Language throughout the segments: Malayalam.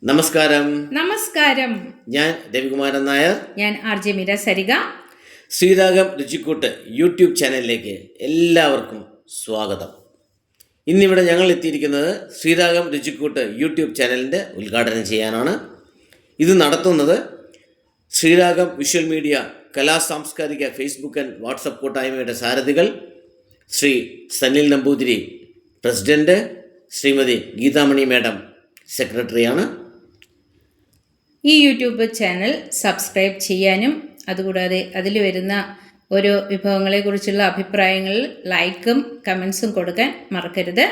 നമസ്കാരം. നമസ്കാരം. ഞാൻ രവികുമാരൻ നായർ. ഞാൻ RJ മീര സരിക. ശ്രീരാഗം രുചിക്കൂട്ട് യൂട്യൂബ് ചാനലിലേക്ക് എല്ലാവർക്കും സ്വാഗതം. ഇന്നിവിടെ ഞങ്ങൾ എത്തിയിരിക്കുന്നത് ശ്രീരാഗം രുചിക്കൂട്ട് യൂട്യൂബ് ചാനലിൻ്റെ ഉദ്ഘാടനം ചെയ്യാനാണ്. ഇത് നടത്തുന്നത് ശ്രീരാഗം വിഷ്വൽ മീഡിയ കലാസാംസ്കാരിക ഫേസ്ബുക്ക് ആൻഡ് വാട്സപ്പ് കൂട്ടായ്മയുടെ സാരഥികൾ ശ്രീ സനിൽ നമ്പൂതിരി പ്രസിഡൻറ്റ്, ശ്രീമതി ഗീതാമണി മാഡം സെക്രട്ടറിയാണ്. ഈ യൂട്യൂബ് ചാനൽ സബ്സ്ക്രൈബ് ചെയ്യാനും അതുകൂടാതെ അതിൽ വരുന്ന ഓരോ വിഭവങ്ങളെക്കുറിച്ചുള്ള അഭിപ്രായങ്ങളിൽ ലൈക്കും കമൻസും കൊടുക്കാൻ മറക്കരുത്.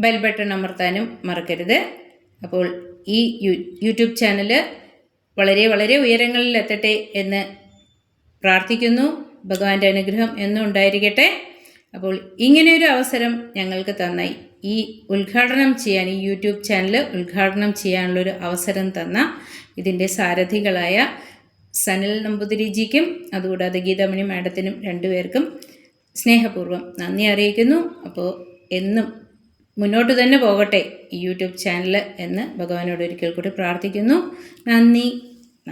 ബെൽ ബട്ടൺ അമർത്താനും മറക്കരുത്. അപ്പോൾ ഈ യൂട്യൂബ് ചാനൽ വളരെ വളരെ ഉയരങ്ങളിൽ എത്തട്ടെ എന്ന് പ്രാർത്ഥിക്കുന്നു. ഭഗവാന്റെ അനുഗ്രഹം എന്നും ഉണ്ടായിരിക്കട്ടെ. അപ്പോൾ ഇങ്ങനെയൊരു അവസരം ഞങ്ങൾക്ക് തന്ന ഈ ഉദ്ഘാടനം ചെയ്യാൻ, ഈ യൂട്യൂബ് ചാനൽ ഉദ്ഘാടനം ചെയ്യാനുള്ളൊരു അവസരം തന്ന ഇതിൻ്റെ സാരഥികളായ സനിൽ നമ്പൂതിരിജിക്കും അതുകൂടാതെ ഗീതാമണി മാഡത്തിനും രണ്ടുപേർക്കും സ്നേഹപൂർവ്വം നന്ദി അറിയിക്കുന്നു. അപ്പോൾ എന്നും മുന്നോട്ട് തന്നെ പോകട്ടെ ഈ യൂട്യൂബ് ചാനൽ എന്ന് ഭഗവാനോട് ഒരിക്കൽ കൂടി പ്രാർത്ഥിക്കുന്നു. നന്ദി,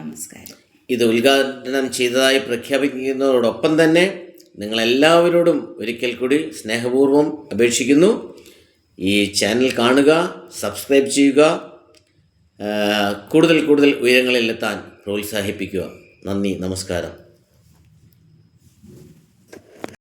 നമസ്കാരം. ഇത് ഉദ്ഘാടനം ചെയ്തതായി പ്രഖ്യാപിക്കുന്നതോടൊപ്പം തന്നെ നിങ്ങളെല്ലാവരോടും ഒരിക്കൽ കൂടി സ്നേഹപൂർവ്വം അപേക്ഷിക്കുന്നു, ഈ ചാനൽ കാണുക, സബ്സ്ക്രൈബ് ചെയ്യുക, കൂടുതൽ ഉയരങ്ങളിലെത്താൻ പ്രോത്സാഹിപ്പിക്കുക. നന്ദി, നമസ്കാരം.